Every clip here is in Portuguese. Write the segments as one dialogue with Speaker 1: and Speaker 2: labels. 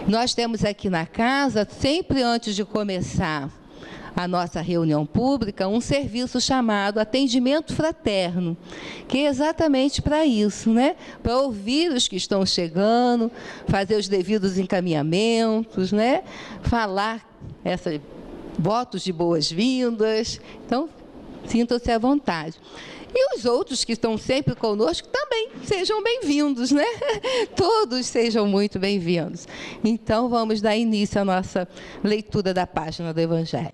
Speaker 1: Nós temos aqui na casa, sempre antes de começar a nossa reunião pública, um serviço chamado Atendimento Fraterno, que é exatamente para isso, né? Para ouvir os que estão chegando, fazer os devidos encaminhamentos, né? Falar votos de boas-vindas. Então, sintam-se à vontade. E os outros que estão sempre conosco também sejam bem-vindos, né? Todos sejam muito bem-vindos. Então, vamos dar início à nossa leitura da página do Evangelho.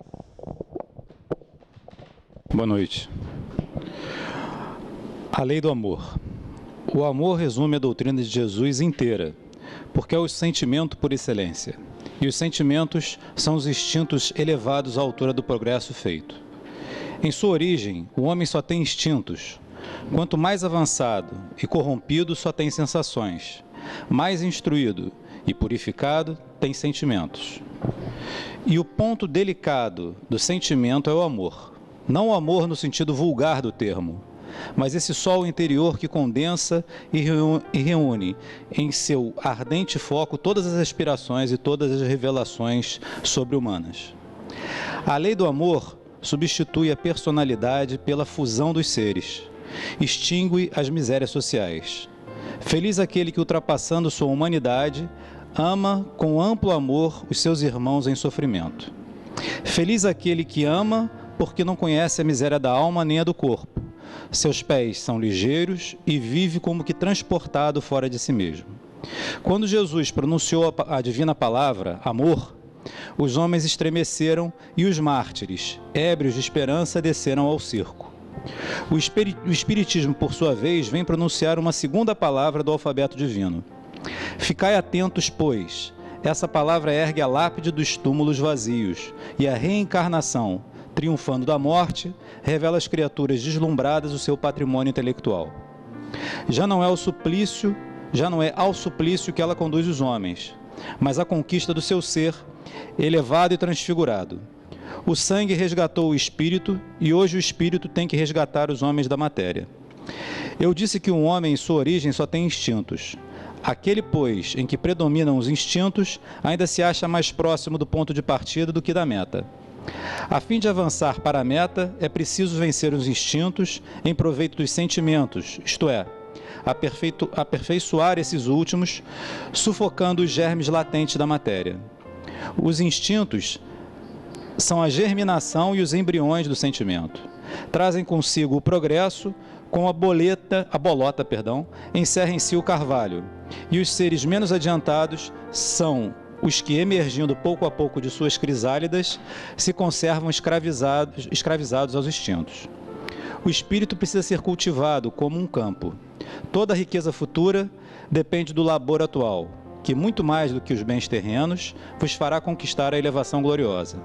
Speaker 2: Boa noite. A lei do amor. O amor resume a doutrina de Jesus inteira, porque é o sentimento por excelência. E os sentimentos são os instintos elevados à altura do progresso feito. Em sua origem, o homem só tem instintos. Quanto mais avançado e corrompido, só tem sensações. Mais instruído e purificado, tem sentimentos. E o ponto delicado do sentimento é o amor. Não o amor no sentido vulgar do termo, mas esse sol interior que condensa e reúne em seu ardente foco todas as aspirações e todas as revelações sobre-humanas. A lei do amor substitui a personalidade pela fusão dos seres, extingue as misérias sociais. Feliz aquele que, ultrapassando sua humanidade, ama com amplo amor os seus irmãos em sofrimento. Feliz aquele que ama porque não conhece a miséria da alma nem a do corpo. Seus pés são ligeiros e vive como que transportado fora de si mesmo. Quando Jesus pronunciou a divina palavra, amor, os homens estremeceram e os mártires, ébrios de esperança, desceram ao circo. O Espiritismo, por sua vez, vem pronunciar uma segunda palavra do alfabeto divino. Ficai atentos, pois, essa palavra ergue a lápide dos túmulos vazios, e a reencarnação, triunfando da morte, revela às criaturas deslumbradas o seu patrimônio intelectual. Já não é ao suplício que ela conduz os homens, mas à conquista do seu ser, elevado e transfigurado. O sangue resgatou o espírito, e hoje o espírito tem que resgatar os homens da matéria. Eu disse que um homem, em sua origem, só tem instintos. Aquele, pois, em que predominam os instintos, ainda se acha mais próximo do ponto de partida do que da meta. A fim de avançar para a meta, é preciso vencer os instintos em proveito dos sentimentos, isto é, aperfeiçoar esses últimos, sufocando os germes latentes da matéria. Os instintos são a germinação e os embriões do sentimento. Trazem consigo o progresso, com a bolota, encerra em si o carvalho. E os seres menos adiantados são os que, emergindo pouco a pouco de suas crisálidas, se conservam escravizados aos instintos. O espírito precisa ser cultivado como um campo. Toda a riqueza futura depende do labor atual, que, muito mais do que os bens terrenos, vos fará conquistar a elevação gloriosa.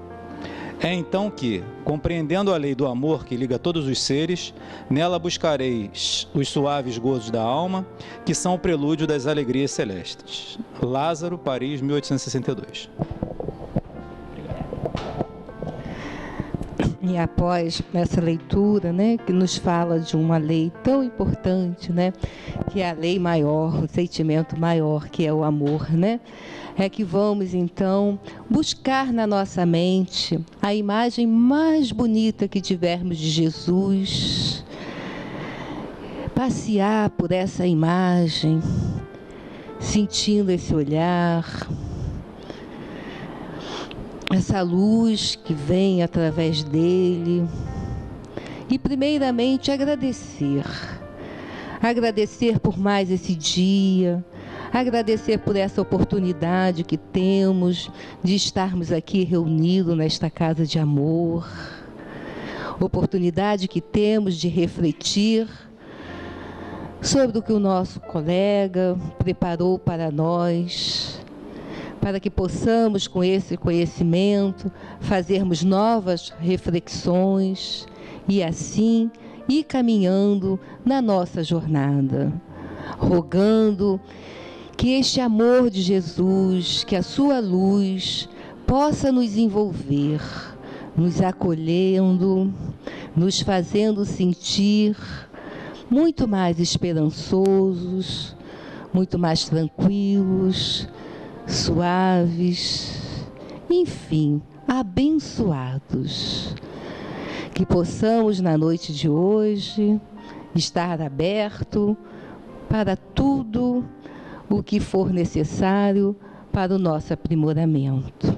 Speaker 2: É então que, compreendendo a lei do amor que liga todos os seres, nela buscareis os suaves gozos da alma, que são o prelúdio das alegrias celestes. Lázaro, Paris, 1862.
Speaker 1: E após essa leitura, né, que nos fala de uma lei tão importante, né, que é a lei maior, o sentimento maior, que é o amor, né, é que vamos, então, buscar na nossa mente a imagem mais bonita que tivermos de Jesus, passear por essa imagem, sentindo esse olhar, essa luz que vem através dele, e primeiramente agradecer por mais esse dia, agradecer por essa oportunidade que temos de estarmos aqui reunidos nesta casa de amor, oportunidade que temos de refletir sobre o que o nosso colega preparou para nós, para que possamos, com esse conhecimento, fazermos novas reflexões e assim ir caminhando na nossa jornada, rogando que este amor de Jesus, que a sua luz possa nos envolver, nos acolhendo, nos fazendo sentir muito mais esperançosos, muito mais tranquilos, suaves, enfim, abençoados. Que possamos, na noite de hoje, estar aberto para tudo o que for necessário para o nosso aprimoramento.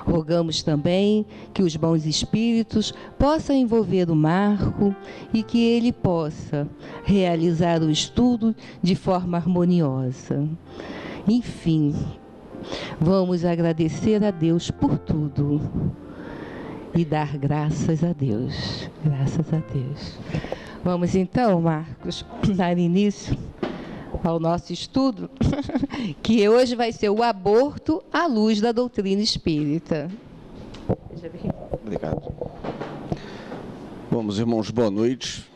Speaker 1: Rogamos também que os bons espíritos possam envolver o Marco e que ele possa realizar o estudo de forma harmoniosa. Enfim, vamos agradecer a Deus por tudo e dar graças a Deus. Graças a Deus. Vamos então, Marcos, dar início ao nosso estudo, que hoje vai ser o aborto à luz da doutrina espírita.
Speaker 3: Obrigado. Vamos, irmãos, boa noite.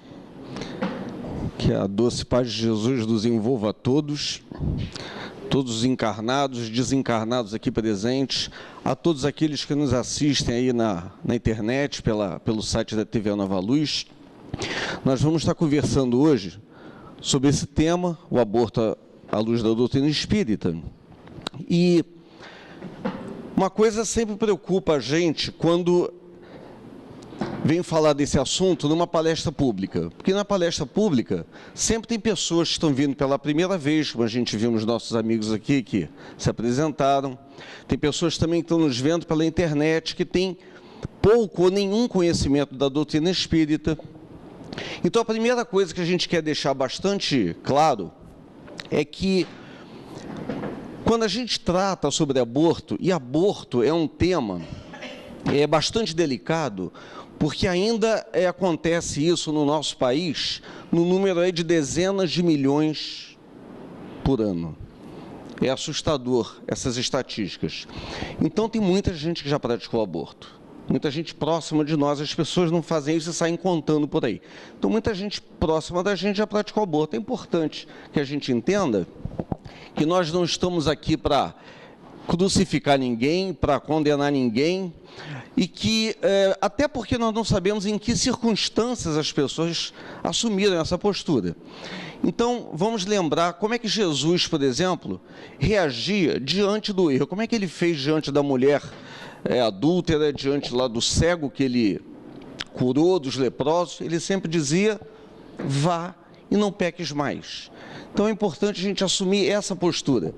Speaker 3: Que a doce paz de Jesus nos envolva a todos, todos os encarnados, desencarnados aqui presentes, a todos aqueles que nos assistem aí na internet, pelo site da TV Nova Luz. Nós vamos estar conversando hoje sobre esse tema, o aborto à luz da doutrina espírita. E uma coisa sempre preocupa a gente quando vem falar desse assunto numa palestra pública, porque na palestra pública sempre tem pessoas que estão vindo pela primeira vez, como a gente viu nos nossos amigos aqui que se apresentaram, tem pessoas também que estão nos vendo pela internet que têm pouco ou nenhum conhecimento da doutrina espírita. Então, a primeira coisa que a gente quer deixar bastante claro é que, quando a gente trata sobre aborto, e aborto é um tema bastante delicado, porque ainda acontece isso no nosso país, no número de dezenas de milhões por ano. É assustador essas estatísticas. Então, tem muita gente que já praticou aborto. Muita gente próxima de nós, as pessoas não fazem isso e saem contando por aí. Então, muita gente próxima da gente já praticou aborto. É importante que a gente entenda que nós não estamos aqui para crucificar ninguém, para condenar ninguém, e que, até porque nós não sabemos em que circunstâncias as pessoas assumiram essa postura. Então, vamos lembrar como é que Jesus, por exemplo, reagia diante do erro. Como é que ele fez diante da mulher adúltera, diante lá do cego que ele curou, dos leprosos? Ele sempre dizia: vá e não peques mais. Então é importante a gente assumir essa postura.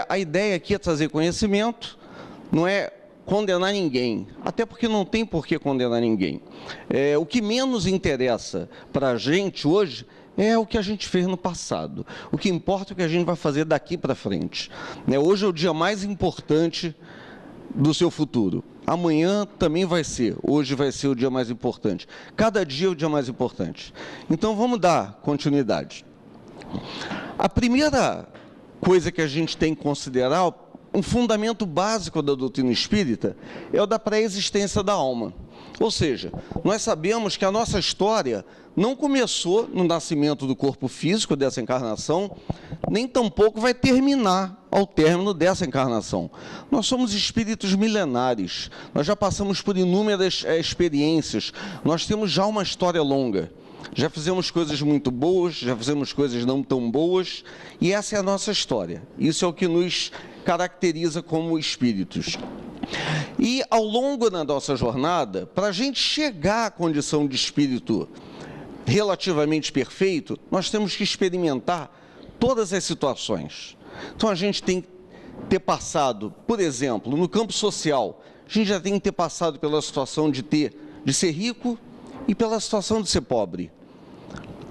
Speaker 3: A ideia aqui é trazer conhecimento, não é condenar ninguém, até porque não tem por que condenar ninguém. O que menos interessa para a gente hoje é o que a gente fez no passado. O que importa é o que a gente vai fazer daqui para frente. Hoje é o dia mais importante do seu futuro. Amanhã também vai ser. Hoje vai ser o dia mais importante. Cada dia é o dia mais importante. Então, vamos dar continuidade. A primeira coisa que a gente tem que considerar, um fundamento básico da doutrina espírita, é o da pré-existência da alma. Ou seja, nós sabemos que a nossa história não começou no nascimento do corpo físico dessa encarnação, nem tampouco vai terminar ao término dessa encarnação. Nós somos espíritos milenares, nós já passamos por inúmeras experiências, nós temos já uma história longa. Já fizemos coisas muito boas, já fizemos coisas não tão boas, e essa é a nossa história. Isso é o que nos caracteriza como espíritos. E ao longo da nossa jornada, para a gente chegar à condição de espírito relativamente perfeito, nós temos que experimentar todas as situações. Então a gente tem que ter passado, por exemplo, no campo social, a gente já tem que ter passado pela situação de ser rico e pela situação de ser pobre.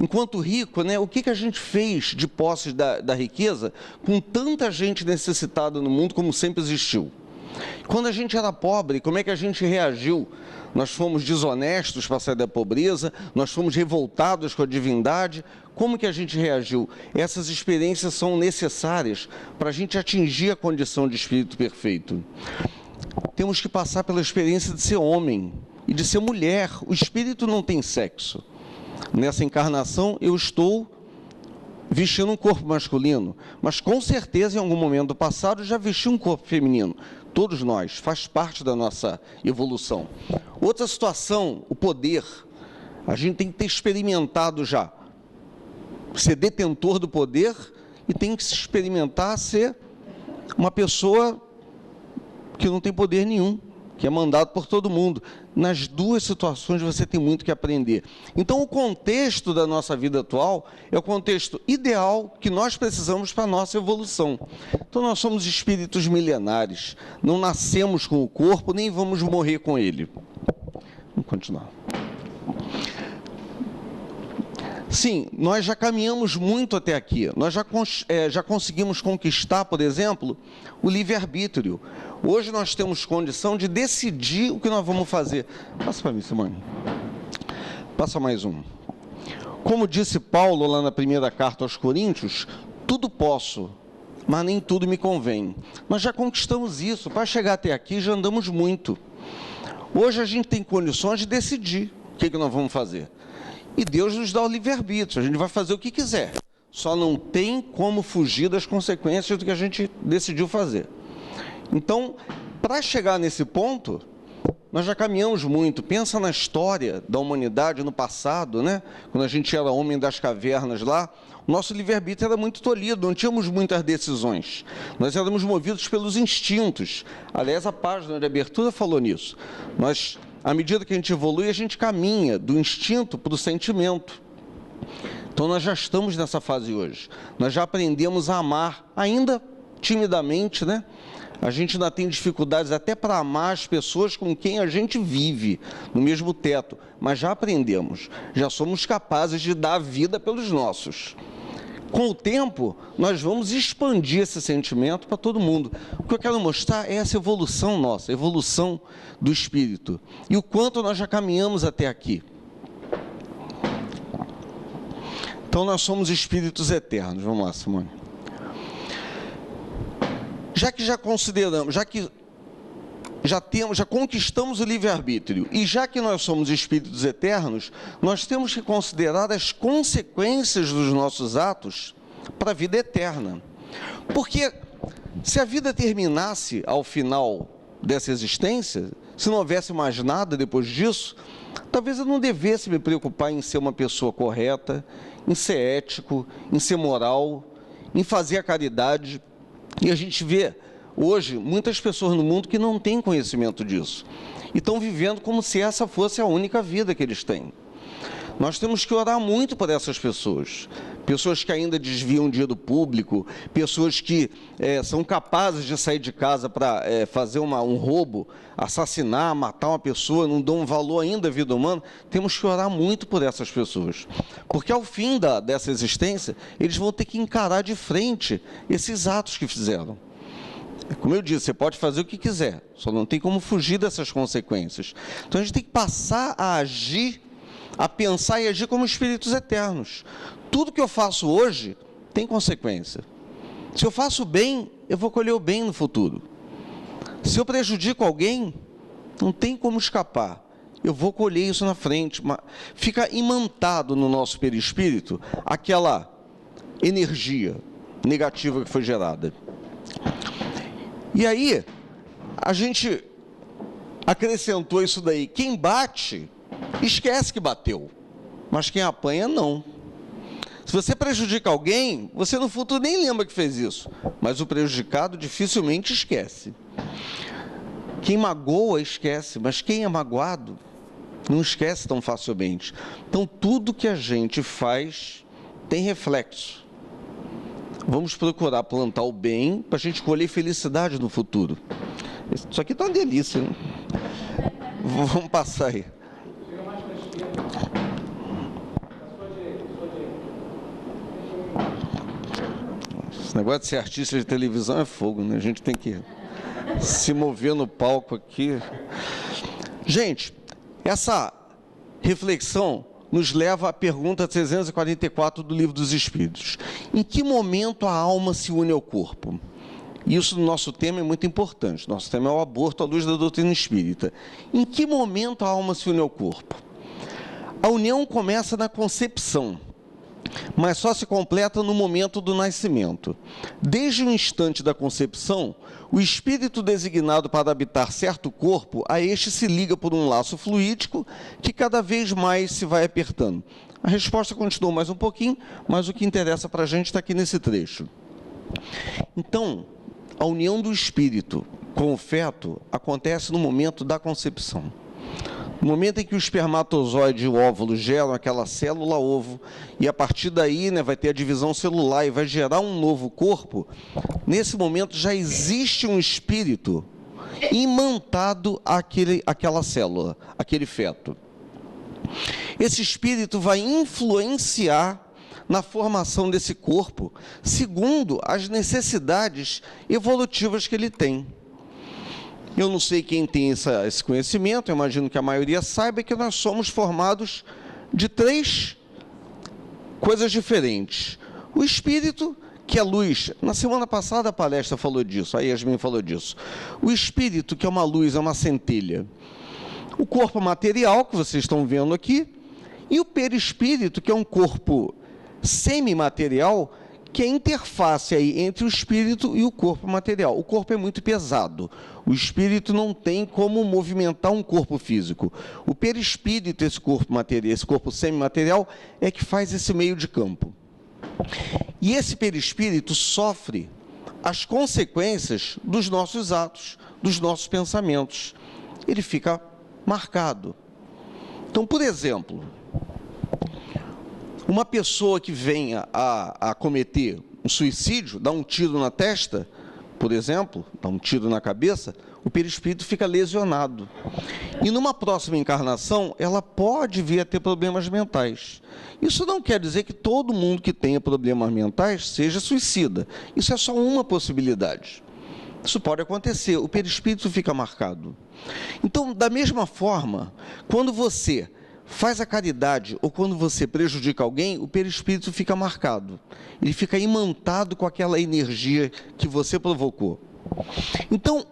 Speaker 3: Enquanto rico, o que a gente fez de posse da riqueza com tanta gente necessitada no mundo como sempre existiu? Quando a gente era pobre, como é que a gente reagiu? Nós fomos desonestos para sair da pobreza, nós fomos revoltados com a divindade. Como que a gente reagiu? Essas experiências são necessárias para a gente atingir a condição de espírito perfeito. Temos que passar pela experiência de ser homem e de ser mulher. O espírito não tem sexo. Nessa encarnação, eu estou vestindo um corpo masculino, mas com certeza, em algum momento do passado, já vesti um corpo feminino. Todos nós, faz parte da nossa evolução. Outra situação, o poder. A gente tem que ter experimentado já ser detentor do poder e tem que se experimentar ser uma pessoa que não tem poder nenhum, que é mandado por todo mundo. Nas duas situações você tem muito que aprender. Então, o contexto da nossa vida atual é o contexto ideal que nós precisamos para a nossa evolução. Então, nós somos espíritos milenares, não nascemos com o corpo, nem vamos morrer com ele. Vamos continuar. Sim, nós já caminhamos muito até aqui. Nós já conseguimos conquistar, por exemplo, o livre-arbítrio. Hoje nós temos condição de decidir o que nós vamos fazer. Passa para mim, Simone. Passa mais um. Como disse Paulo lá na primeira carta aos Coríntios, tudo posso, mas nem tudo me convém. Nós já conquistamos isso. Para chegar até aqui já andamos muito. Hoje a gente tem condições de decidir o que nós vamos fazer. E Deus nos dá o livre-arbítrio, a gente vai fazer o que quiser. Só não tem como fugir das consequências do que a gente decidiu fazer. Então, para chegar nesse ponto, nós já caminhamos muito. Pensa na história da humanidade no passado, né? Quando a gente era homem das cavernas lá, o nosso livre-arbítrio era muito tolhido, não tínhamos muitas decisões. Nós éramos movidos pelos instintos. Aliás, a página de abertura falou nisso. À medida que a gente evolui, a gente caminha do instinto para o sentimento. Então, nós já estamos nessa fase hoje. Nós já aprendemos a amar, ainda timidamente, né? A gente ainda tem dificuldades até para amar as pessoas com quem a gente vive, no mesmo teto. Mas já aprendemos, já somos capazes de dar a vida pelos nossos. Com o tempo, nós vamos expandir esse sentimento para todo mundo. O que eu quero mostrar é essa evolução nossa, a evolução do espírito. E o quanto nós já caminhamos até aqui. Então, nós somos espíritos eternos. Vamos lá, Simone. Já conquistamos o livre-arbítrio, e já que nós somos espíritos eternos, nós temos que considerar as consequências dos nossos atos para a vida eterna. Porque se a vida terminasse ao final dessa existência, se não houvesse mais nada depois disso, talvez eu não devesse me preocupar em ser uma pessoa correta, em ser ético, em ser moral, em fazer a caridade. E a gente vê hoje muitas pessoas no mundo que não têm conhecimento disso e estão vivendo como se essa fosse a única vida que eles têm. Nós temos que orar muito por essas pessoas, pessoas que ainda desviam dinheiro público, pessoas que são capazes de sair de casa para fazer um roubo, assassinar, matar uma pessoa, não dão um valor ainda à vida humana. Temos que orar muito por essas pessoas, porque ao fim dessa existência, eles vão ter que encarar de frente esses atos que fizeram. Como eu disse, você pode fazer o que quiser, só não tem como fugir dessas consequências. Então a gente tem que passar a agir, a pensar e agir como espíritos eternos. Tudo que eu faço hoje tem consequência. Se eu faço bem, eu vou colher o bem no futuro. Se eu prejudico alguém, não tem como escapar. Eu vou colher isso na frente. Fica imantado no nosso perispírito aquela energia negativa que foi gerada. E aí, a gente acrescentou isso daí. Quem bate, esquece que bateu. Mas quem apanha, não. Se você prejudica alguém, você no futuro nem lembra que fez isso. Mas o prejudicado dificilmente esquece. Quem magoa, esquece. Mas quem é magoado, não esquece tão facilmente. Então, tudo que a gente faz tem reflexo. Vamos procurar plantar o bem para a gente colher felicidade no futuro. Isso aqui está uma delícia, né? Vamos passar aí. Esse negócio de ser artista de televisão é fogo, né? A gente tem que se mover no palco aqui. Gente, essa reflexão nos leva à pergunta 344 do Livro dos Espíritos. Em que momento a alma se une ao corpo? Isso no nosso tema é muito importante. Nosso tema é o aborto à luz da doutrina espírita. Em que momento a alma se une ao corpo? A união começa na concepção, mas só se completa no momento do nascimento. Desde o instante da concepção, o espírito designado para habitar certo corpo, a este se liga por um laço fluídico que cada vez mais se vai apertando. A resposta continua mais um pouquinho, mas o que interessa para a gente está aqui nesse trecho. Então, A união do espírito com o feto acontece no momento da concepção. No momento em que o espermatozoide e o óvulo geram aquela célula-ovo, e a partir daí, né, vai ter a divisão celular e vai gerar um novo corpo, nesse momento já existe um espírito imantado àquela célula, aquele feto. Esse espírito vai influenciar na formação desse corpo, segundo as necessidades evolutivas que ele tem. Eu não sei quem tem esse conhecimento, eu imagino que a maioria saiba que nós somos formados de 3 coisas diferentes. O espírito, que é luz. Na semana passada a palestra falou disso, a Yasmin falou disso. O espírito, que é uma luz, é uma centelha. O corpo material, que vocês estão vendo aqui, e o perispírito, que é um corpo semimaterial, que é a interface aí entre o espírito e o corpo material. O corpo é muito pesado. O espírito não tem como movimentar um corpo físico. O perispírito, esse corpo material, esse corpo semimaterial, é que faz esse meio de campo. E esse perispírito sofre as consequências dos nossos atos, dos nossos pensamentos. Ele fica marcado. Então, por exemplo, uma pessoa que venha a cometer um suicídio, dá um tiro na testa, por exemplo, dá um tiro na cabeça, o perispírito fica lesionado. E numa próxima encarnação, ela pode vir a ter problemas mentais. Isso não quer dizer que todo mundo que tenha problemas mentais seja suicida. Isso é só uma possibilidade. Isso pode acontecer, o perispírito fica marcado. Então, da mesma forma, quando você faz a caridade ou quando você prejudica alguém, o perispírito fica marcado. Ele fica imantado com aquela energia que você provocou. Então,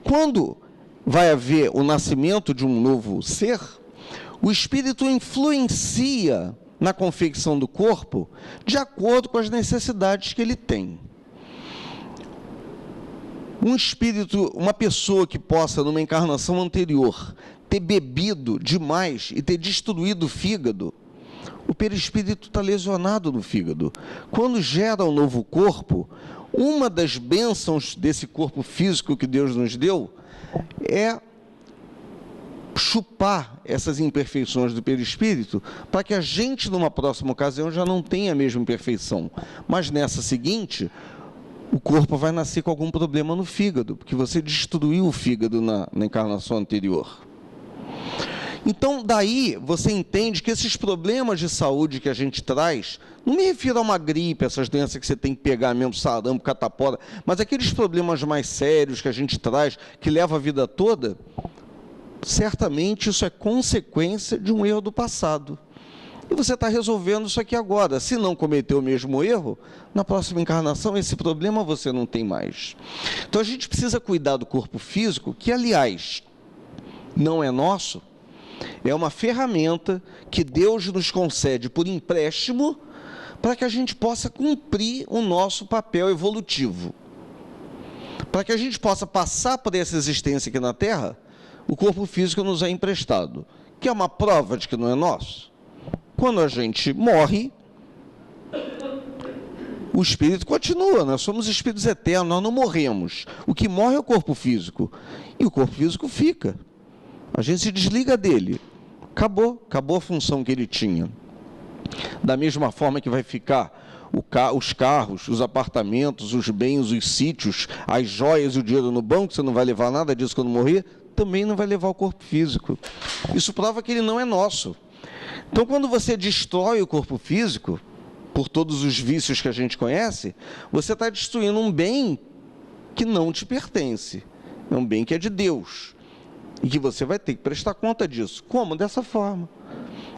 Speaker 3: quando vai haver o nascimento de um novo ser, o espírito influencia na confecção do corpo de acordo com as necessidades que ele tem. Um espírito, uma pessoa que possa, numa encarnação anterior, ter bebido demais e ter destruído o fígado, o perispírito está lesionado no fígado. Quando gera um novo corpo, uma das bênçãos desse corpo físico que Deus nos deu é chupar essas imperfeições do perispírito, para que a gente, numa próxima ocasião, já não tenha a mesma imperfeição. Mas nessa seguinte, o corpo vai nascer com algum problema no fígado, porque você destruiu o fígado na encarnação anterior. Então, daí, você entende que esses problemas de saúde que a gente traz, não me refiro a uma gripe, essas doenças que você tem que pegar mesmo, sarampo, catapora, mas aqueles problemas mais sérios que a gente traz, que leva a vida toda, certamente isso é consequência de um erro do passado. E você está resolvendo isso aqui agora. Se não cometer o mesmo erro, na próxima encarnação, esse problema você não tem mais. Então, a gente precisa cuidar do corpo físico, que, aliás, não é nosso, é uma ferramenta que Deus nos concede por empréstimo para que a gente possa cumprir o nosso papel evolutivo. Para que a gente possa passar por essa existência aqui na Terra, o corpo físico nos é emprestado, que é uma prova de que não é nosso. Quando a gente morre, o espírito continua, nós somos espíritos eternos, nós não morremos. O que morre é o corpo físico, e o corpo físico fica. A gente se desliga dele, acabou a função que ele tinha. Da mesma forma que vai ficar os carros, os apartamentos, os bens, os sítios, as joias e o dinheiro no banco, você não vai levar nada disso quando morrer, também não vai levar o corpo físico. Isso prova que ele não é nosso. Então, quando você destrói o corpo físico, por todos os vícios que a gente conhece, você está destruindo um bem que não te pertence. É um bem que é de Deus. E que você vai ter que prestar conta disso. Como? Dessa forma.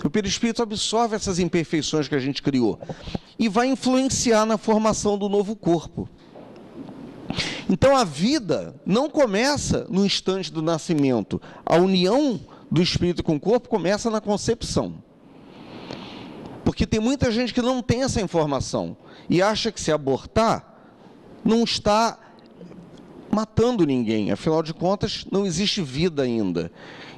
Speaker 3: O perispírito absorve essas imperfeições que a gente criou e vai influenciar na formação do novo corpo. Então, a vida não começa no instante do nascimento. A união do espírito com o corpo começa na concepção. Porque tem muita gente que não tem essa informação e acha que se abortar não está matando ninguém. Afinal de contas, não existe vida ainda.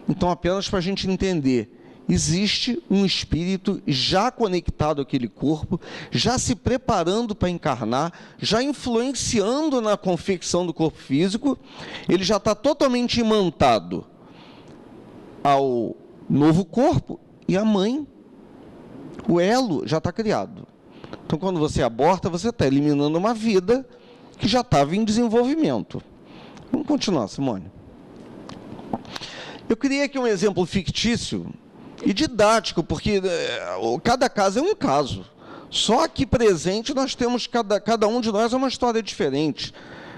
Speaker 3: Então, apenas para a gente entender existe um espírito já conectado àquele corpo, já se preparando para encarnar, já influenciando na confecção do corpo físico, ele já está totalmente imantado ao novo corpo, e a mãe, o elo já está criado. Então, quando você aborta, você está eliminando uma vida que já estava em desenvolvimento. Vamos continuar, Simone. Eu criei aqui um exemplo fictício e didático, porque cada caso é um caso. Só aqui presente nós temos, cada um de nós é uma história diferente.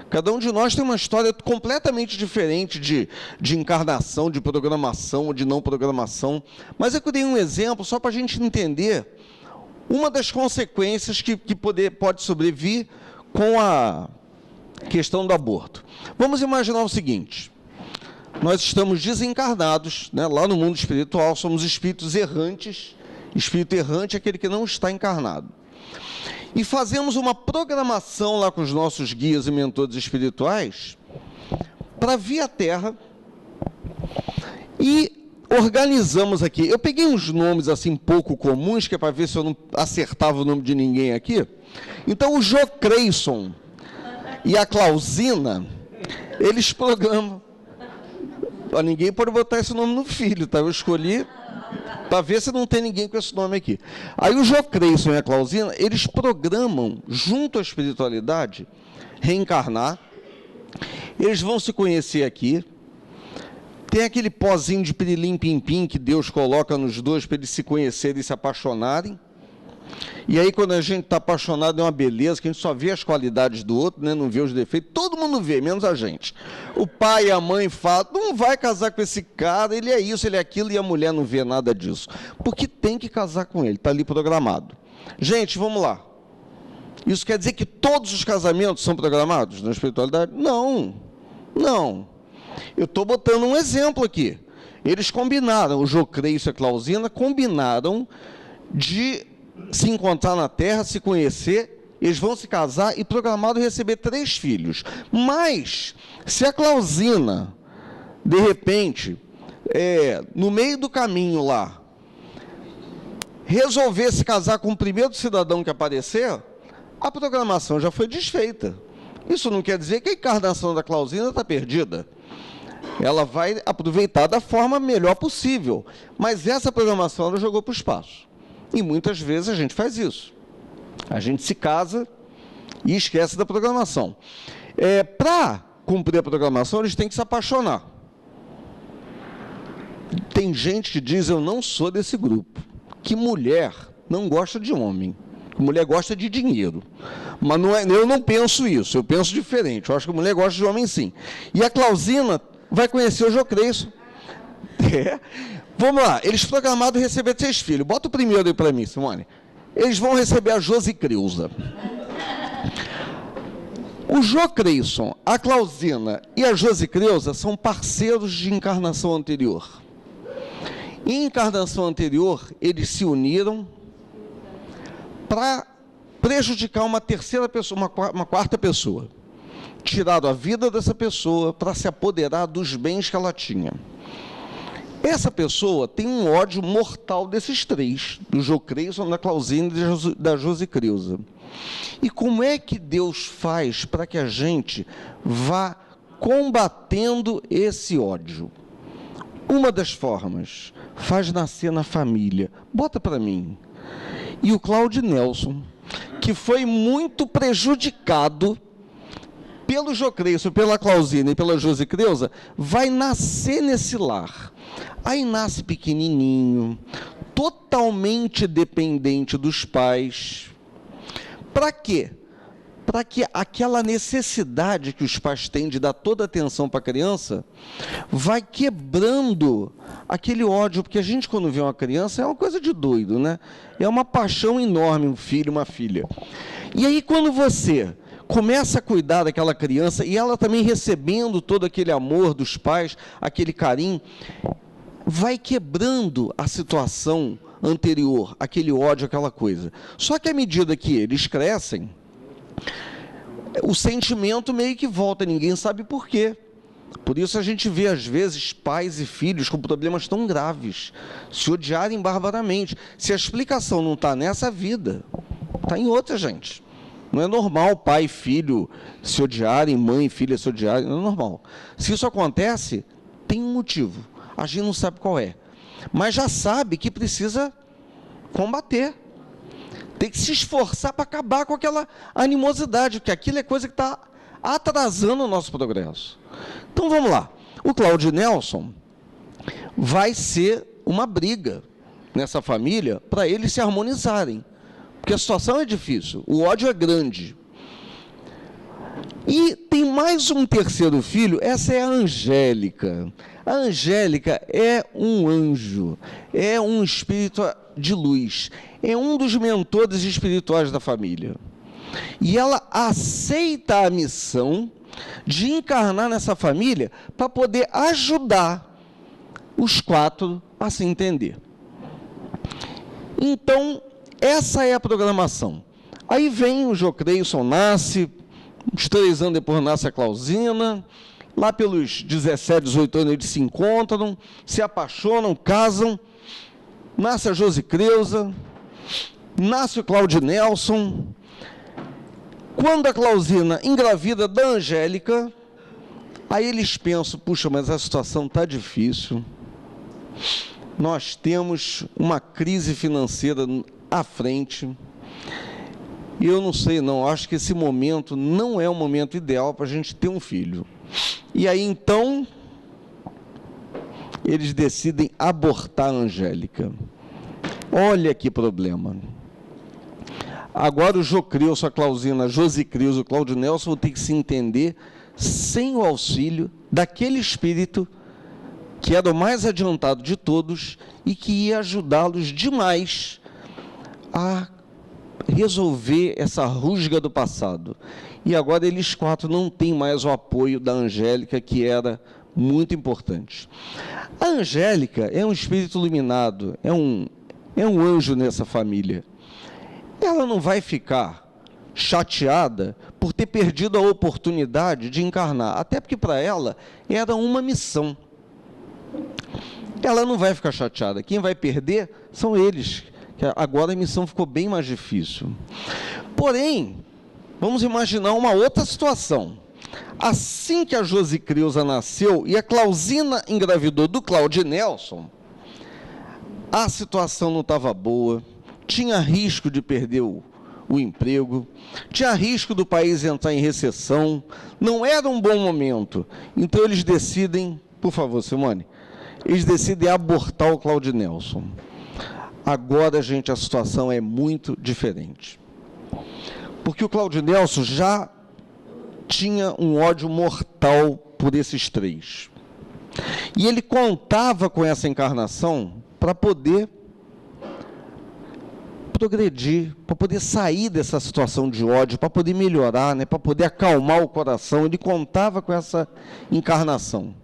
Speaker 3: Cada um de nós tem uma história completamente diferente de encarnação, de programação, de não programação. Mas eu criei um exemplo só para a gente entender uma das consequências que pode sobrevir com a questão do aborto. Vamos imaginar o seguinte: nós estamos desencarnados, né, lá no mundo espiritual, somos espíritos errantes. Espírito errante é aquele que não está encarnado. E fazemos uma programação lá com os nossos guias e mentores espirituais para vir à Terra e organizamos aqui. Eu peguei uns nomes assim pouco comuns, que é para ver se eu não acertava o nome de ninguém aqui. Então, o Jô Creyson e a Clausina, eles programam. Ninguém pode botar esse nome no filho, tá? Eu escolhi para ver se não tem ninguém com esse nome aqui. Aí o Jô Creyson e a Clausina, eles programam, junto à espiritualidade, reencarnar. Eles vão se conhecer aqui. Tem aquele pozinho de pirilim-pim-pim que Deus coloca nos dois para eles se conhecerem e se apaixonarem. E aí, quando a gente está apaixonado, é uma beleza, que a gente só vê as qualidades do outro, né? Não vê os defeitos. Todo mundo vê, menos a gente. O pai e a mãe falam: não vai casar com esse cara, ele é isso, ele é aquilo, e a mulher não vê nada disso. Porque tem que casar com ele, está ali programado. Gente, vamos lá. Isso quer dizer que todos os casamentos são programados na espiritualidade? Não, não. Eu estou botando um exemplo aqui. Eles combinaram, o Jô Creyson e a Clausina combinaram de se encontrar na Terra, se conhecer, eles vão se casar e programado receber 3 filhos. Mas, se a Clausina, de repente, no meio do caminho lá, resolver se casar com o primeiro cidadão que aparecer, a programação já foi desfeita. Isso não quer dizer que a encarnação da Clausina está perdida. Ela vai aproveitar da forma melhor possível. Mas essa programação ela jogou para o espaço. E muitas vezes a gente faz isso. A gente se casa e esquece da programação. Para cumprir a programação, eles têm que se apaixonar. Tem gente que diz: eu não sou desse grupo. Que mulher não gosta de homem. Que mulher gosta de dinheiro. Mas não eu não penso isso, eu penso diferente. Eu acho que a mulher gosta de homem sim. E a Clausina vai conhecer o Jô Creyson. Vamos lá, eles programaram receber 3 filhos. Bota o primeiro aí para mim, Simone. Eles vão receber a Josicreusa. O Jô Creyson, a Clausina e a Josicreusa são parceiros de encarnação anterior. Em encarnação anterior, eles se uniram para prejudicar uma terceira pessoa, uma quarta pessoa. Tiraram a vida dessa pessoa para se apoderar dos bens que ela tinha. Essa pessoa tem um ódio mortal desses 3, do Jô Creyson, da Clausina e da Josicreusa. E como é que Deus faz para que a gente vá combatendo esse ódio? Uma das formas, faz nascer na família. Bota para mim. E o Cláudio Nelson, que foi muito prejudicado pelo Jô Creyson, pela Clausina e pela Josicreusa, vai nascer nesse lar. Aí nasce pequenininho, totalmente dependente dos pais. Para quê? Para que aquela necessidade que os pais têm de dar toda a atenção para a criança, vai quebrando aquele ódio, porque a gente, quando vê uma criança, é uma coisa de doido, né? É uma paixão enorme, um filho, uma filha. E aí, quando você começa a cuidar daquela criança, e ela também recebendo todo aquele amor dos pais, aquele carinho, vai quebrando a situação anterior, aquele ódio, aquela coisa. Só que à medida que eles crescem, o sentimento meio que volta, ninguém sabe por quê. Por isso a gente vê, às vezes, pais e filhos com problemas tão graves, se odiarem barbaramente. Se a explicação não está nessa vida, está em outra, gente. Não é normal pai e filho se odiarem, mãe e filha se odiarem, não é normal. Se isso acontece, tem um motivo. A gente não sabe qual é. Mas já sabe que precisa combater. Tem que se esforçar para acabar com aquela animosidade, porque aquilo é coisa que está atrasando o nosso progresso. Então vamos lá. O Cláudio Nelson vai ser uma briga nessa família para eles se harmonizarem. Porque a situação é difícil, o ódio é grande. E tem mais um terceiro filho, essa é a Angélica. A Angélica é um anjo, é um espírito de luz, é um dos mentores espirituais da família. E ela aceita a missão de encarnar nessa família para poder ajudar os 4 a se entender. Então, essa é a programação. Aí vem o Jocreilson, nasce, uns 3 anos depois nasce a Clausina, lá pelos 17, 18 anos eles se encontram, se apaixonam, casam, nasce a Josicreusa, nasce o Cláudio Nelson. Quando a Clausina engravida da Angélica, aí eles pensam, puxa, mas a situação está difícil, nós temos uma crise financeira à frente, e eu não sei não, acho que esse momento não é o momento ideal para a gente ter um filho. E aí então, eles decidem abortar a Angélica. Olha que problema. Agora o Jocreilson, a Clausina, a Josicreusa, o Cláudio Nelson vão ter que se entender sem o auxílio daquele espírito que era o mais adiantado de todos e que ia ajudá-los demais a resolver essa rusga do passado. E agora eles 4 não têm mais o apoio da Angélica, que era muito importante. A Angélica é um espírito iluminado, é um anjo nessa família. Ela não vai ficar chateada por ter perdido a oportunidade de encarnar, até porque para ela era uma missão. Ela não vai ficar chateada, quem vai perder são eles. Agora a missão ficou bem mais difícil. Porém, vamos imaginar uma outra situação. Assim que a Josicreusa nasceu e a Clausina engravidou do Cláudio Nelson, a situação não estava boa, tinha risco de perder o emprego, tinha risco do país entrar em recessão, não era um bom momento. Então eles decidem, por favor, Simone, eles decidem abortar o Cláudio Nelson. Agora, gente, a situação é muito diferente. Porque o Cláudio Nelson já tinha um ódio mortal por esses 3. E ele contava com essa encarnação para poder progredir, para poder sair dessa situação de ódio, para poder melhorar, né, para poder acalmar o coração. Ele contava com essa encarnação.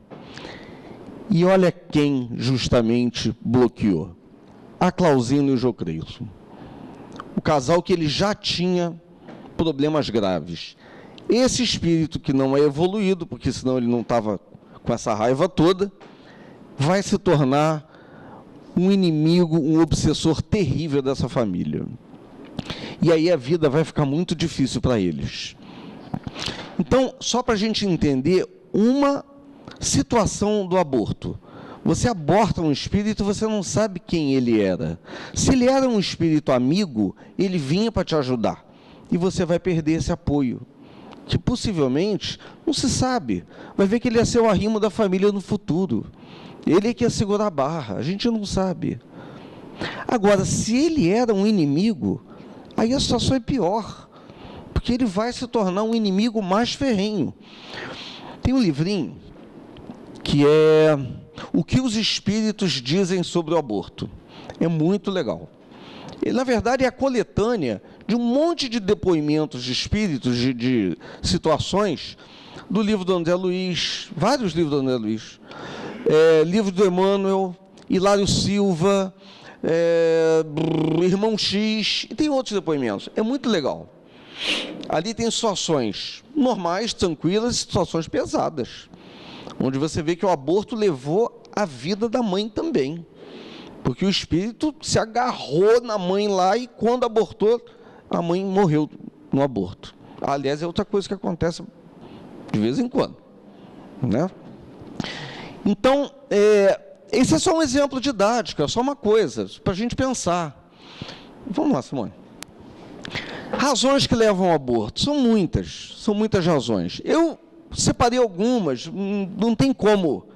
Speaker 3: E olha quem justamente bloqueou. A Clausina e o Jocreilson. O casal que ele já tinha problemas graves. Esse espírito que não é evoluído, porque senão ele não estava com essa raiva toda, vai se tornar um inimigo, um obsessor terrível dessa família. E aí a vida vai ficar muito difícil para eles. Então, só para a gente entender uma situação do aborto. Você aborta um espírito, você não sabe quem ele era. Se ele era um espírito amigo, ele vinha para te ajudar. E você vai perder esse apoio, que possivelmente, não se sabe. Vai ver que ele ia ser o arrimo da família no futuro. Ele é que ia segurar a barra, a gente não sabe. Agora, se ele era um inimigo, aí a situação é pior, porque ele vai se tornar um inimigo mais ferrenho. Tem um livrinho que é O que os Espíritos Dizem sobre o Aborto. É muito legal. Ele, na verdade, é a coletânea de um monte de depoimentos de espíritos, de situações, do livro do André Luiz, vários livros do André Luiz, livro do Emmanuel, Hilário Silva, Irmão X, e tem outros depoimentos. É muito legal. Ali tem situações normais, tranquilas, e situações pesadas. onde você vê que o aborto levou a vida da mãe também, porque o espírito se agarrou na mãe lá e quando abortou, a mãe morreu no aborto. Aliás, é outra coisa que acontece de vez em quando, né? Então, esse é só um exemplo didático, é só uma coisa, para a gente pensar. Vamos lá, Simone. Razões que levam ao aborto, são muitas razões. Eu separei algumas, não tem como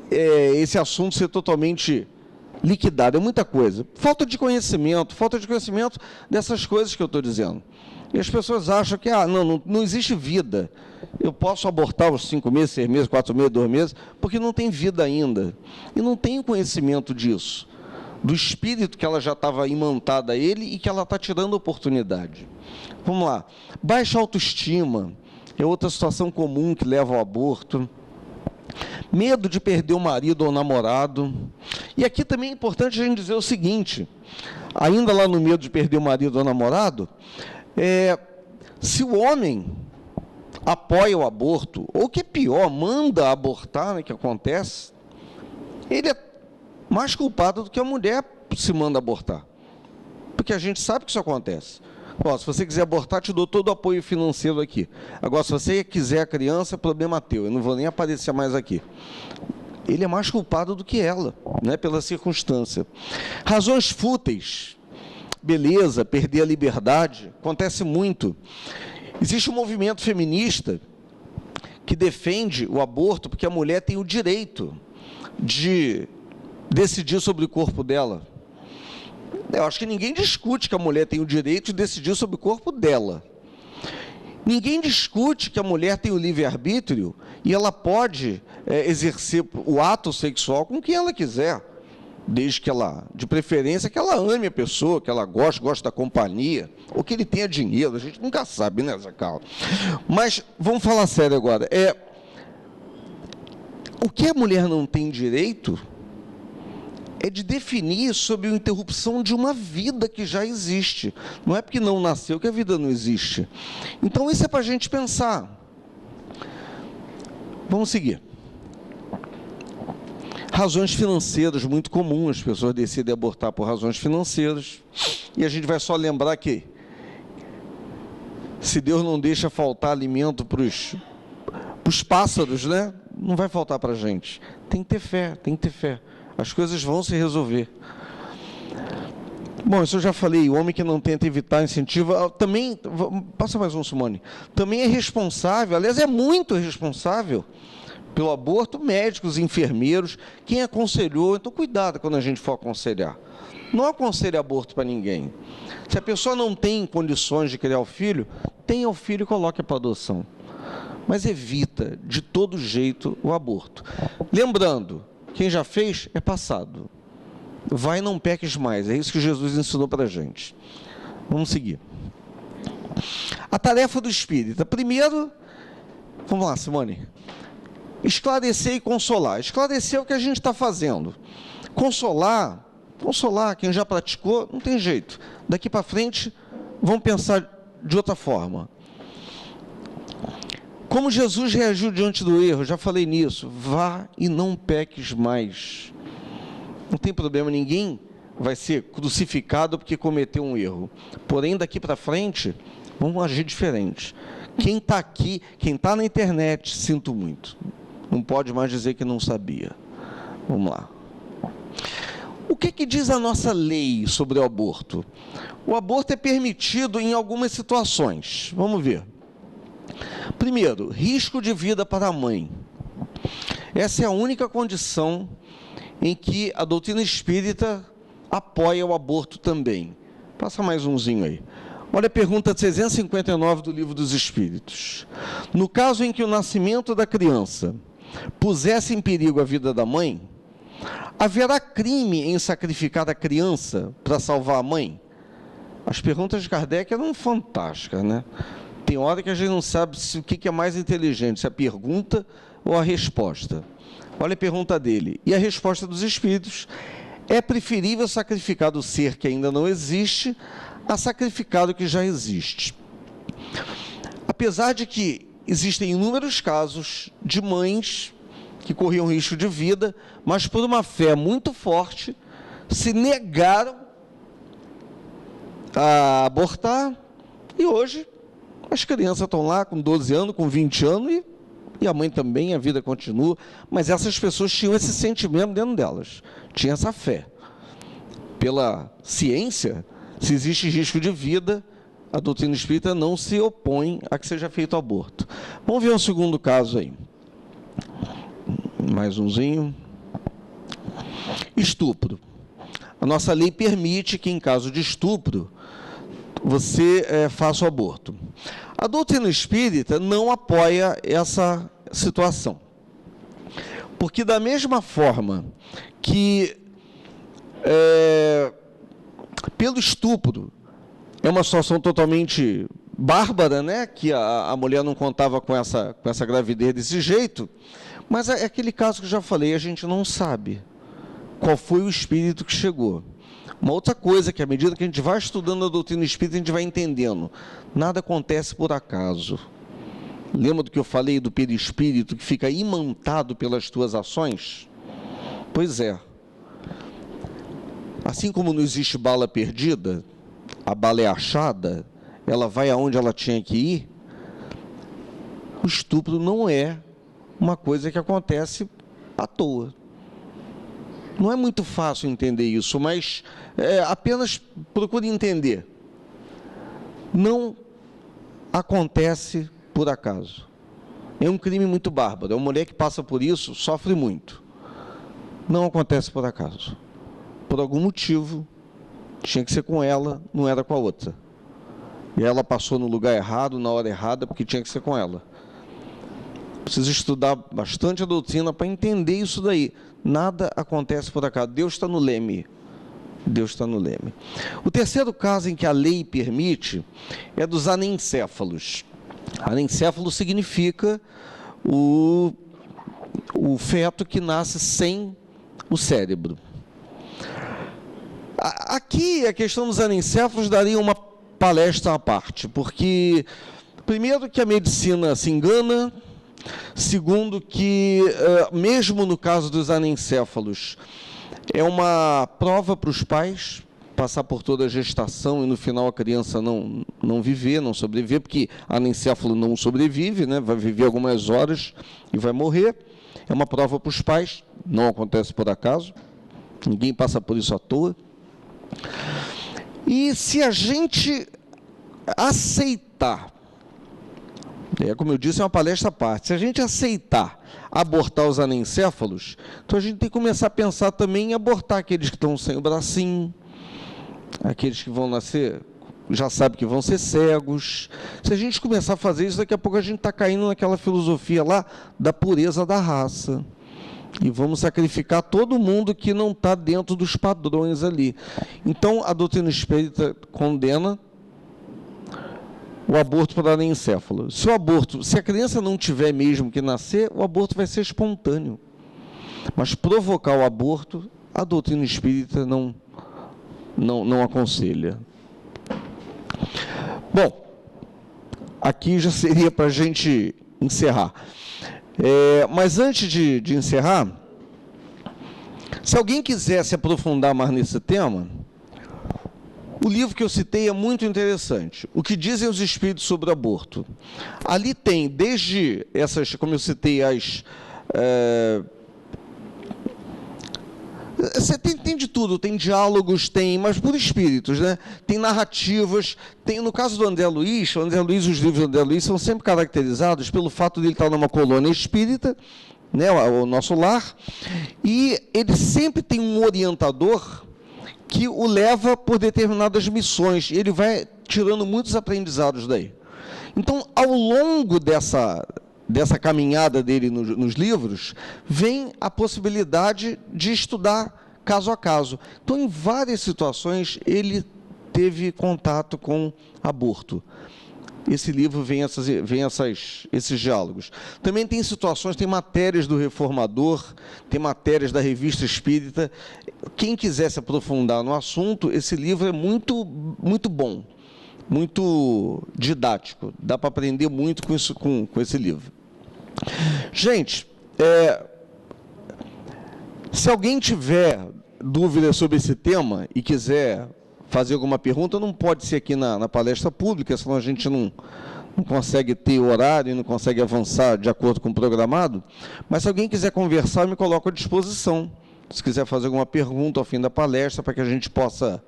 Speaker 3: esse assunto ser totalmente liquidado, é muita coisa. Falta de conhecimento dessas coisas que eu estou dizendo. E as pessoas acham que não existe vida. Eu posso abortar aos 5 meses, 6 meses, 4 meses, 2 meses, porque não tem vida ainda. E não tem conhecimento disso, do espírito que ela já estava imantada a ele e que ela está tirando a oportunidade. Vamos lá. Baixa autoestima é outra situação comum que leva ao aborto. Medo de perder o marido ou o namorado. E aqui também é importante a gente dizer o seguinte, ainda lá no medo de perder o marido ou o namorado, se o homem apoia o aborto, ou o que é pior, manda abortar, né, que acontece, ele é mais culpado do que a mulher se manda abortar. Porque a gente sabe que isso acontece. Se você quiser abortar, te dou todo o apoio financeiro aqui. Agora, se você quiser a criança, é problema teu, eu não vou nem aparecer mais aqui. Ele é mais culpado do que ela, né, pela circunstância. Razões fúteis, beleza, perder a liberdade, acontece muito. Existe um movimento feminista que defende o aborto porque a mulher tem o direito de decidir sobre o corpo dela. Eu acho que ninguém discute que a mulher tem o direito de decidir sobre o corpo dela. Ninguém discute que a mulher tem o livre-arbítrio e ela pode exercer o ato sexual com quem ela quiser, desde que ela, de preferência, que ela ame a pessoa, que ela goste da companhia, ou que ele tenha dinheiro, a gente nunca sabe, né, Zé Carlos? Mas, vamos falar sério agora, o que a mulher não tem direito é de definir sobre a interrupção de uma vida que já existe. Não é porque não nasceu que a vida não existe. Então, isso é para a gente pensar. Vamos seguir. Razões financeiras, muito comum, as pessoas decidem abortar por razões financeiras. E a gente vai só lembrar que, se Deus não deixa faltar alimento para os pássaros, né? Não vai faltar para a gente. Tem que ter fé, tem que ter fé. As coisas vão se resolver. Bom, isso eu já falei, o homem que não tenta evitar, incentiva, também, passa mais um, Simone, também é responsável, aliás, é muito responsável pelo aborto, médicos, enfermeiros, quem aconselhou. Então, cuidado quando a gente for aconselhar. Não aconselhe aborto para ninguém. Se a pessoa não tem condições de criar o filho, tenha o filho e coloque para adoção. Mas evita, de todo jeito, o aborto. Lembrando, quem já fez é passado. Vai e não peques mais. É isso que Jesus ensinou para a gente. Vamos seguir. A tarefa do espírita. Primeiro, vamos lá, Simone. Esclarecer e consolar. Esclarecer é o que a gente está fazendo. Consolar, quem já praticou, não tem jeito. Daqui para frente, vamos pensar de outra forma. Como Jesus reagiu diante do erro, já falei nisso. Vá e não peques mais. Não tem problema, ninguém vai ser crucificado porque cometeu um erro. Porém, daqui para frente, vamos agir diferente. Quem está aqui, quem está na internet, sinto muito. Não pode mais dizer que não sabia. Vamos lá. O que diz a nossa lei sobre o aborto? O aborto é permitido em algumas situações. Vamos ver. Primeiro, risco de vida para a mãe. Essa é a única condição em que a doutrina espírita apoia o aborto também. Passa mais umzinho aí. Olha a pergunta 359 do Livro dos Espíritos. No caso em que o nascimento da criança pusesse em perigo a vida da mãe, haverá crime em sacrificar a criança para salvar a mãe? As perguntas de Kardec eram fantásticas, né? Tem hora que a gente não sabe o que é mais inteligente, se a pergunta ou a resposta. Olha a pergunta dele. E a resposta dos Espíritos: é preferível sacrificar do ser que ainda não existe a sacrificar o que já existe. Apesar de que existem inúmeros casos de mães que corriam risco de vida, mas por uma fé muito forte, se negaram a abortar, e hoje as crianças estão lá com 12 anos, com 20 anos, e a mãe também, a vida continua, mas essas pessoas tinham esse sentimento dentro delas, tinham essa fé. Pela ciência, se existe risco de vida, a doutrina espírita não se opõe a que seja feito aborto. Vamos ver um segundo caso aí. Mais umzinho. Estupro. A nossa lei permite que, em caso de estupro, você faça o aborto. A doutrina espírita não apoia essa situação. Porque, da mesma forma que, pelo estupro, é uma situação totalmente bárbara, né? Que a mulher não contava com essa gravidez desse jeito, mas é aquele caso que eu já falei, a gente não sabe qual foi o espírito que chegou. Uma outra coisa que, à medida que a gente vai estudando a doutrina espírita, a gente vai entendendo, nada acontece por acaso. Lembra do que eu falei do perispírito que fica imantado pelas tuas ações? Pois é. Assim como não existe bala perdida, a bala é achada, ela vai aonde ela tinha que ir, o estupro não é uma coisa que acontece à toa. Não é muito fácil entender isso, mas apenas procure entender. Não acontece por acaso. É um crime muito bárbaro. Uma mulher que passa por isso sofre muito. Não acontece por acaso. Por algum motivo, tinha que ser com ela, não era com a outra. E ela passou no lugar errado, na hora errada, porque tinha que ser com ela. Precisa estudar bastante a doutrina para entender isso daí. Nada acontece por acaso. Deus está no leme. Deus está no leme. O terceiro caso em que a lei permite é dos anencéfalos. Anencéfalo significa o feto que nasce sem o cérebro. Aqui a questão dos anencéfalos daria uma palestra à parte, porque, primeiro, que a medicina se engana, segundo, que, mesmo no caso dos anencéfalos, é uma prova para os pais passar por toda a gestação e no final a criança não viver, não sobreviver, porque anencéfalo não sobrevive, né? Vai viver algumas horas e vai morrer. É uma prova para os pais, não acontece por acaso, ninguém passa por isso à toa. E se a gente aceitar, como eu disse, é uma palestra à parte, se a gente aceitar abortar os anencéfalos, então a gente tem que começar a pensar também em abortar aqueles que estão sem o bracinho, aqueles que vão nascer, já sabe que vão ser cegos. Se a gente começar a fazer isso, daqui a pouco a gente está caindo naquela filosofia lá da pureza da raça. E vamos sacrificar todo mundo que não está dentro dos padrões ali. Então, a doutrina espírita condena o aborto para anencéfalo. Se a criança não tiver mesmo que nascer, o aborto vai ser espontâneo. Mas provocar o aborto, a doutrina espírita não aconselha. Bom, aqui já seria para a gente encerrar. Mas antes de encerrar, se alguém quiser se aprofundar mais nesse tema, o livro que eu citei é muito interessante. O que dizem os espíritos sobre o aborto. Ali tem, desde essas, como eu citei, você tem de tudo, tem diálogos, mas por espíritos, né? Tem narrativas, no caso do André Luiz, os livros do André Luiz são sempre caracterizados pelo fato de ele estar numa colônia espírita, né, o nosso lar, e ele sempre tem um orientador que o leva por determinadas missões, e ele vai tirando muitos aprendizados daí. Então, ao longo dessa caminhada dele nos livros, vem a possibilidade de estudar caso a caso. Então, em várias situações, ele teve contato com aborto. Esse livro vem esses diálogos. Também tem situações, tem matérias do Reformador, tem matérias da Revista Espírita. Quem quiser se aprofundar no assunto, esse livro é muito, muito bom. muito didático. Dá para aprender muito com isso, com esse livro. Gente, se alguém tiver dúvida sobre esse tema e quiser fazer alguma pergunta, não pode ser aqui na palestra pública, senão a gente não consegue ter horário e não consegue avançar de acordo com o programado, mas se alguém quiser conversar, eu me coloco à disposição. Se quiser fazer alguma pergunta ao fim da palestra, para que a gente possa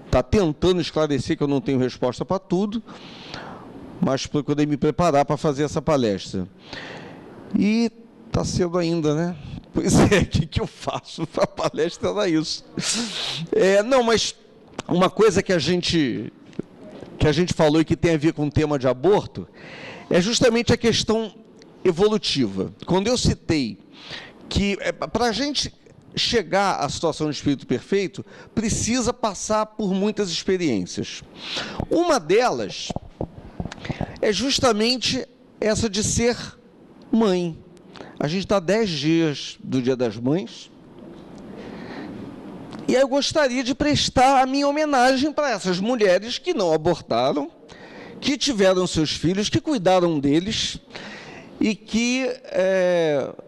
Speaker 3: estar tentando esclarecer, que eu não tenho resposta para tudo, mas procurei me preparar para fazer essa palestra. E está cedo ainda, né? Pois é, o que eu faço para a palestra era isso. Não, mas uma coisa que a gente falou e que tem a ver com o tema de aborto, é justamente a questão evolutiva. Quando eu citei que para a gente chegar à situação de espírito perfeito, precisa passar por muitas experiências. Uma delas é justamente essa de ser mãe. A gente está 10 dias do Dia das Mães, e aí eu gostaria de prestar a minha homenagem para essas mulheres que não abortaram, que tiveram seus filhos, que cuidaram deles, e que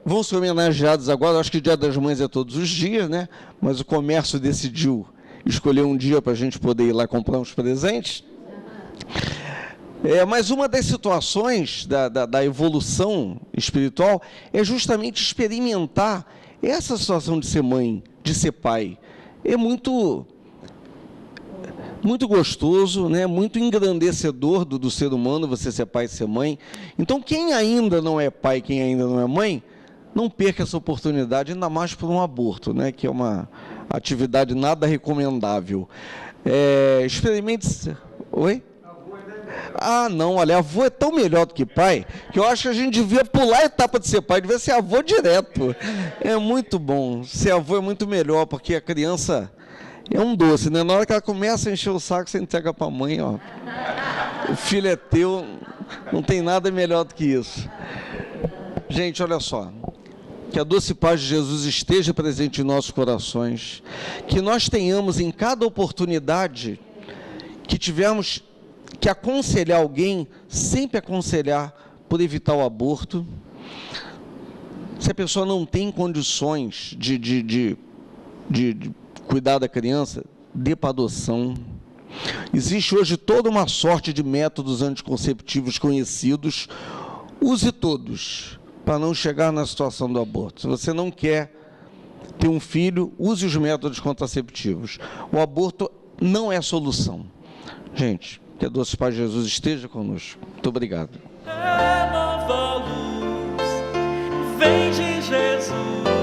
Speaker 3: vão ser homenageados agora. Acho que o Dia das Mães é todos os dias, né? Mas o comércio decidiu escolher um dia para a gente poder ir lá comprar uns presentes. Mas uma das situações da evolução espiritual é justamente experimentar essa situação de ser mãe, de ser pai. É muito gostoso, né? Muito engrandecedor do ser humano você ser pai e ser mãe. Então, quem ainda não é pai, quem ainda não é mãe, não perca essa oportunidade, ainda mais por um aborto, né? Que é uma atividade nada recomendável. Experimente... Oi? Ah, não, olha, avô é tão melhor do que pai, que eu acho que a gente devia pular a etapa de ser pai, devia ser avô direto. É muito bom, ser avô é muito melhor, porque a criança é um doce, né? Na hora que ela começa a encher o saco, você entrega para a mãe, ó. O filho é teu, não tem nada melhor do que isso. Gente, olha só, que a doce paz de Jesus esteja presente em nossos corações, que nós tenhamos em cada oportunidade que tivermos que aconselhar alguém, sempre aconselhar por evitar o aborto. Se a pessoa não tem condições de cuidar da criança, dê para adoção. Existe hoje toda uma sorte de métodos anticonceptivos conhecidos, use todos, para não chegar na situação do aborto. Se você não quer ter um filho, use os métodos contraceptivos. O aborto não é a solução. Gente, que a doce paz de Jesus esteja conosco. Muito obrigado.
Speaker 4: É nova luz, vem de Jesus.